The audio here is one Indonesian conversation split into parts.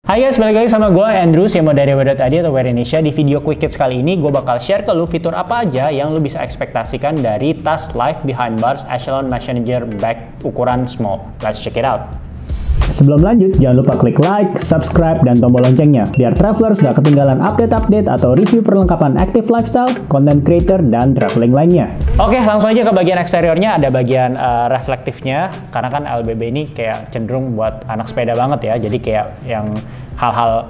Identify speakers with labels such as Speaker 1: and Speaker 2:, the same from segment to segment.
Speaker 1: Hai guys, balik lagi sama gue Andrew, CMO dari Wear.id atau Wear Indonesia. Di video Quick Hits kali ini, gue bakal share ke lu fitur apa aja yang lu bisa ekspektasikan dari tas Life Behind Bars Echelon Messenger Bag ukuran small. Let's check it out. Sebelum lanjut, jangan lupa klik like, subscribe, dan tombol loncengnya biar travelers gak ketinggalan update-update atau review perlengkapan active lifestyle, content creator, dan traveling lainnya. Oke, langsung aja ke bagian eksteriornya. Ada bagian reflektifnya, karena kan LBB ini kayak cenderung buat anak sepeda banget ya. Jadi kayak yang hal-hal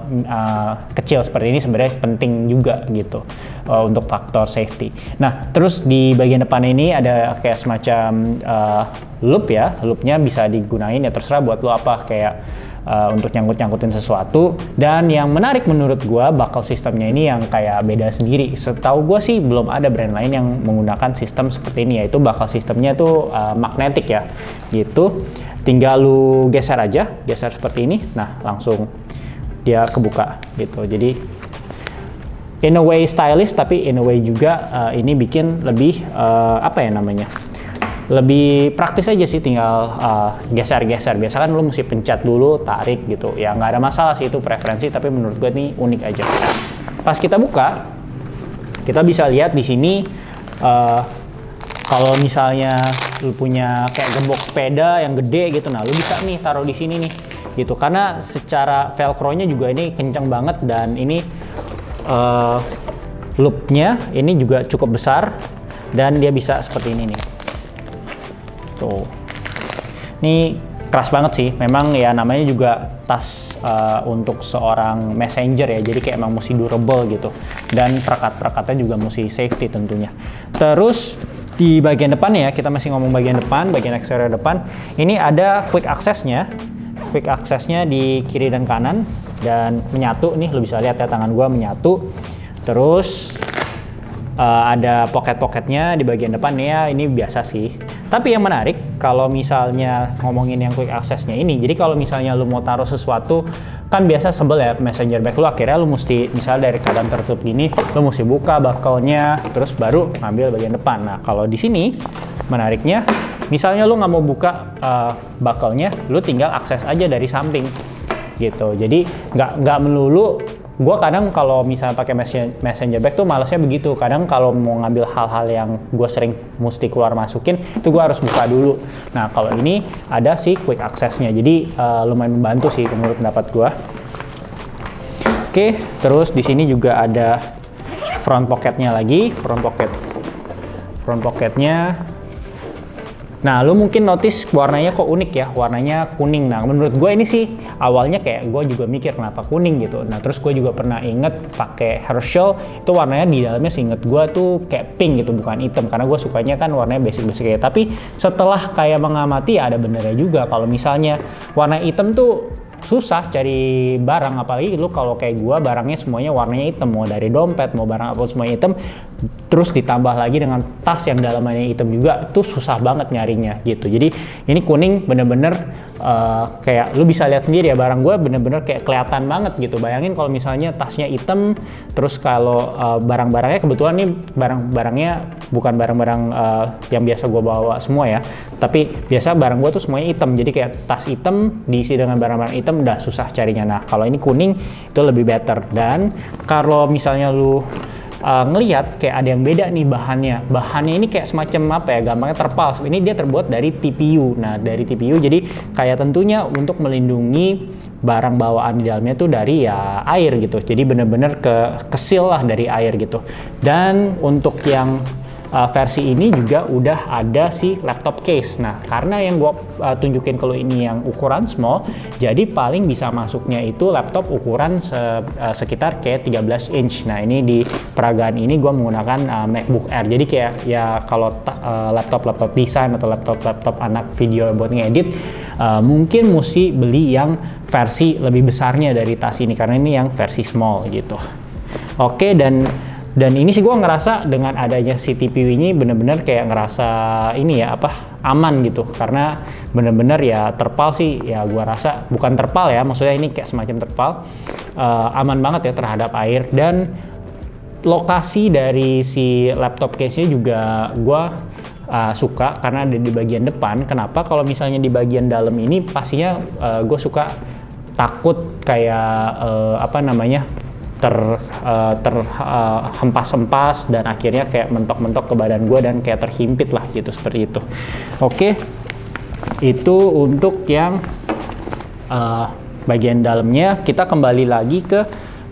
Speaker 1: kecil seperti ini sebenarnya penting juga gitu untuk faktor safety. Nah, terus di bagian depan ini ada kayak semacam loop ya. Loopnya bisa digunain ya terserah buat lo apa, kayak untuk nyangkut-nyangkutin sesuatu. Dan yang menarik menurut gua, buckle sistemnya ini yang kayak beda sendiri. Setahu gua sih belum ada brand lain yang menggunakan sistem seperti ini, yaitu buckle sistemnya tuh magnetik ya gitu. Tinggal lu geser aja, geser seperti ini. Nah, langsung dia kebuka gitu. Jadi in a way stylish, tapi in a way juga ini bikin lebih apa ya namanya, lebih praktis aja sih. Tinggal geser-geser. Biasa kan lu mesti pencet dulu, tarik gitu ya. Nggak ada masalah sih, itu preferensi, tapi menurut gue ini unik aja. Pas kita buka, kita bisa lihat di sini kalau misalnya lu punya kayak gembok sepeda yang gede gitu, nah lu bisa nih taruh di sini nih gitu, karena secara velcro-nya juga ini kencang banget. Dan ini loopnya ini juga cukup besar dan dia bisa seperti ini nih tuh. Ini keras banget sih, memang ya namanya juga tas untuk seorang messenger ya, jadi kayak emang mesti durable gitu, dan perekat-perekatnya juga mesti safety tentunya. Terus di bagian depan ya, kita masih ngomong bagian depan, bagian eksterior depan, ini ada quick access-nya. Quick access-nya di kiri dan kanan dan menyatu nih, lo bisa lihat ya tangan gua menyatu. Terus ada pocket-pocketnya di bagian depan ya, ini biasa sih. Tapi yang menarik kalau misalnya ngomongin yang quick access-nya ini, jadi kalau misalnya lu mau taruh sesuatu, kan biasa sebel ya messenger bag lu, akhirnya lu mesti misalnya dari keadaan tertutup gini, lu mesti buka buckle-nya terus baru ngambil bagian depan. Nah, kalau di sini menariknya, misalnya lu nggak mau buka buckle-nya, lu tinggal akses aja dari samping gitu. Jadi nggak melulu. Gue kadang kalau misalnya pakai messenger bag tuh malesnya begitu. Kadang kalau mau ngambil hal-hal yang gue sering mesti keluar masukin, itu gue harus buka dulu. Nah, kalau ini ada sih quick access-nya, jadi lumayan membantu sih menurut pendapat gue. Oke, terus di sini juga ada front pocket-nya lagi, front pocket-nya. Nah, lu mungkin notice warnanya kok unik ya, warnanya kuning. Nah, menurut gue ini sih awalnya kayak gue juga mikir kenapa kuning gitu. Nah, terus gue juga pernah inget pakai Herschel, itu warnanya di dalamnya seinget gue tuh kayak pink gitu, bukan hitam. Karena gue sukanya kan warnanya basic-basic kayak. Tapi setelah kayak mengamati, ada benernya juga kalau misalnya warna hitam tuh susah cari barang, apalagi lu kalau kayak gua barangnya semuanya warnanya hitam, mau dari dompet mau barang apa semuanya hitam, terus ditambah lagi dengan tas yang dalamannya hitam juga, itu susah banget nyarinya gitu. Jadi ini kuning bener-bener kayak lu bisa lihat sendiri ya, barang gue bener-bener kayak kelihatan banget gitu. Bayangin kalau misalnya tasnya hitam, terus kalau barang-barangnya kebetulan nih barang-barangnya bukan barang-barang yang biasa gue bawa semua ya, tapi biasa barang gue tuh semuanya hitam, jadi kayak tas hitam diisi dengan barang-barang hitam udah susah carinya. Nah, kalau ini kuning itu lebih better. Dan kalau misalnya lu ngelihat kayak ada yang beda nih bahannya ini kayak semacam apa ya, gampangnya terpal. Ini dia terbuat dari TPU. Nah, dari TPU jadi kayak tentunya untuk melindungi barang bawaan di dalamnya tuh dari ya air gitu, jadi bener-bener kesil lah dari air gitu. Dan untuk yang versi ini juga udah ada si laptop case. Nah, karena yang gue tunjukin kalau ini yang ukuran small, jadi paling bisa masuknya itu laptop ukuran sekitar kayak 13 inch. Nah, ini di peragaan ini gue menggunakan MacBook Air. Jadi kayak ya kalau laptop desain atau laptop anak video buat ngedit, mungkin mesti beli yang versi lebih besarnya dari tas ini, karena ini yang versi small gitu. Oke, dan ini sih gue ngerasa dengan adanya si TPU ini bener-bener kayak ngerasa ini ya aman gitu, karena bener-bener ya terpal sih ya, gue rasa bukan terpal ya, maksudnya ini kayak semacam terpal, aman banget ya terhadap air. Dan lokasi dari si laptop case-nya juga gue suka karena ada di bagian depan. Kenapa? Kalau misalnya di bagian dalam ini pastinya gue suka takut kayak apa namanya terhempas-hempas dan akhirnya kayak mentok-mentok ke badan gue dan kayak terhimpit lah gitu, seperti itu. Oke, itu untuk yang bagian dalamnya. Kita kembali lagi ke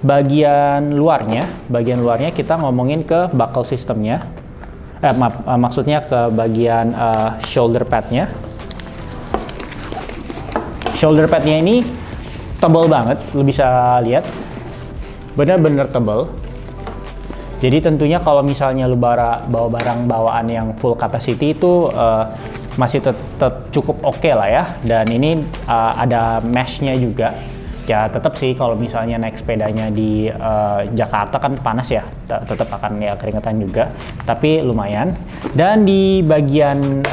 Speaker 1: bagian luarnya. Bagian luarnya kita ngomongin ke buckle sistemnya. Maksudnya ke bagian shoulder padnya. Shoulder padnya ini tebal banget, lu bisa lihat. Bener-bener tebal. Jadi tentunya kalau misalnya lu bawa barang bawaan yang full capacity itu masih tetap cukup oke lah ya. Dan ini ada mesh-nya juga. Ya tetap sih kalau misalnya naik sepedanya di Jakarta kan panas ya, tetap akan ya keringetan juga. Tapi lumayan. Dan di bagian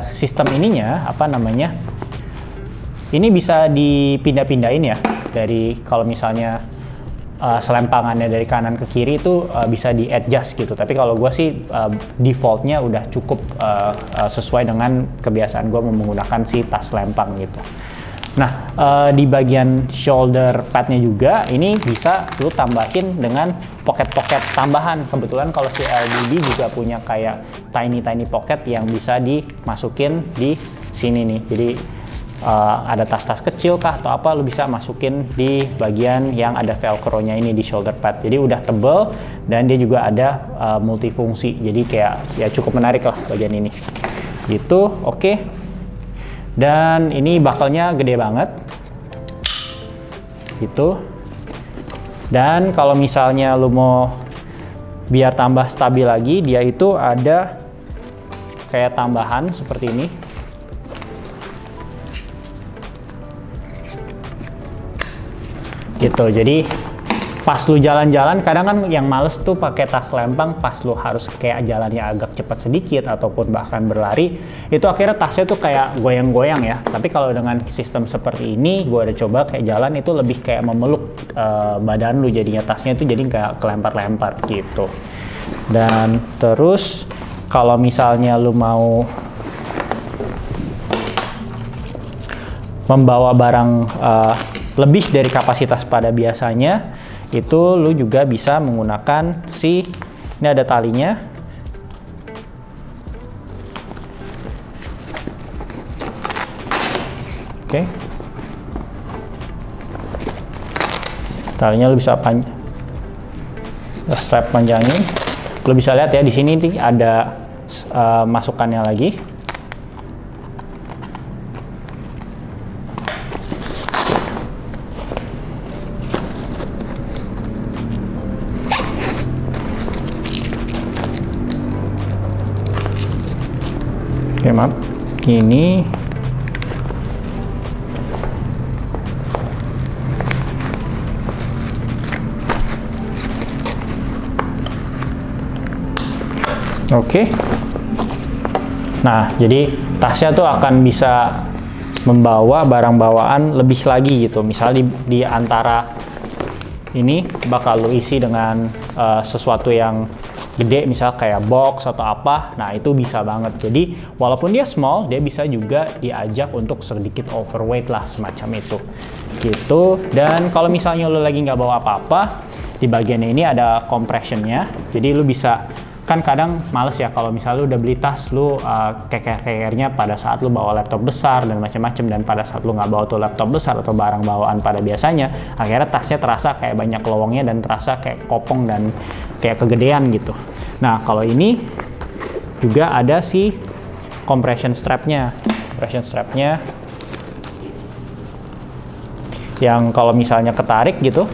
Speaker 1: sistem ininya, apa namanya? Ini bisa dipindah-pindahin ya. Dari kalau misalnya selempangannya dari kanan ke kiri itu bisa di adjust gitu, tapi kalau gue sih defaultnya udah cukup sesuai dengan kebiasaan gue menggunakan si tas lempang gitu. Nah, di bagian shoulder padnya juga ini bisa lu tambahin dengan pocket-pocket tambahan. Kebetulan kalau si LDB juga punya kayak tiny pocket yang bisa dimasukin di sini nih. Jadi ada tas-tas kecil kah atau apa, lu bisa masukin di bagian yang ada velcro-nya ini di shoulder pad. Jadi udah tebel dan dia juga ada multifungsi. Jadi kayak ya cukup menarik lah bagian ini. Gitu, oke. Dan ini buckle-nya gede banget. Gitu. Dan kalau misalnya lu mau biar tambah stabil lagi, dia itu ada kayak tambahan seperti ini. Gitu, jadi pas lu jalan-jalan, kadang kan yang males tuh pakai tas lempang pas lu harus kayak jalannya agak cepat sedikit ataupun bahkan berlari, itu akhirnya tasnya tuh kayak goyang-goyang ya. Tapi kalau dengan sistem seperti ini, gue udah coba kayak jalan itu lebih kayak memeluk badan lu, jadinya tasnya itu jadi kayak kelempar-lempar gitu. Dan terus kalau misalnya lu mau membawa barang lebih dari kapasitas pada biasanya, itu lu juga bisa menggunakan ini ada talinya. Oke. Talinya lu bisa strap panjangin. Lu bisa lihat ya di sini nih ada masukannya lagi. Oke, maaf, ini oke. Nah, jadi tasnya tuh akan bisa membawa barang bawaan lebih lagi gitu. Misalnya di antara ini bakal lu isi dengan sesuatu yang gede, misal kayak box atau apa. Nah, itu bisa banget. Jadi walaupun dia small, dia bisa juga diajak untuk sedikit overweight lah, semacam itu gitu. Dan kalau misalnya lo lagi nggak bawa apa-apa, di bagian ini ada compressionnya. Jadi lo bisa, kan kadang males ya kalau misalnya lu udah beli tas, lu keker-kekernya pada saat lu bawa laptop besar dan macam-macam, dan pada saat lu nggak bawa tuh laptop besar atau barang bawaan pada biasanya, akhirnya tasnya terasa kayak banyak lowongnya dan terasa kayak kopong dan kayak kegedean gitu. Nah, kalau ini juga ada si compression strapnya. Compression strapnya yang kalau misalnya ketarik gitu,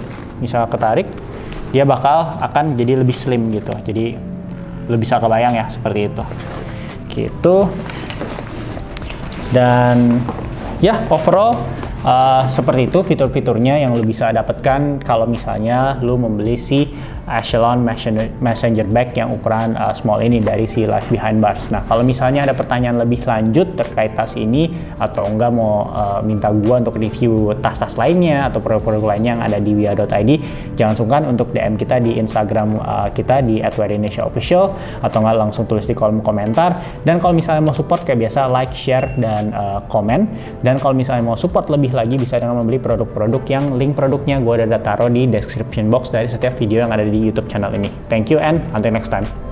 Speaker 1: dia akan jadi lebih slim gitu. Jadi lu bisa kebayang ya seperti itu gitu. Dan ya overall seperti itu fitur-fiturnya yang lu bisa dapatkan kalau misalnya lu membeli si Echelon Messenger Bag yang ukuran small ini dari si Life Behind Bars. Nah, kalau misalnya ada pertanyaan lebih lanjut terkait tas ini, atau enggak mau minta gua untuk review tas-tas lainnya atau produk-produk lainnya yang ada di wia.id, jangan sungkan untuk DM kita di Instagram kita di @wearindonesiaofficial, atau enggak langsung tulis di kolom komentar. Dan kalau misalnya mau support kayak biasa, like, share, dan komen. Dan kalau misalnya mau support lebih lebih lagi bisa dengan membeli produk-produk yang link produknya gue udah taruh di description box dari setiap video yang ada di YouTube channel ini. Thank you and until next time.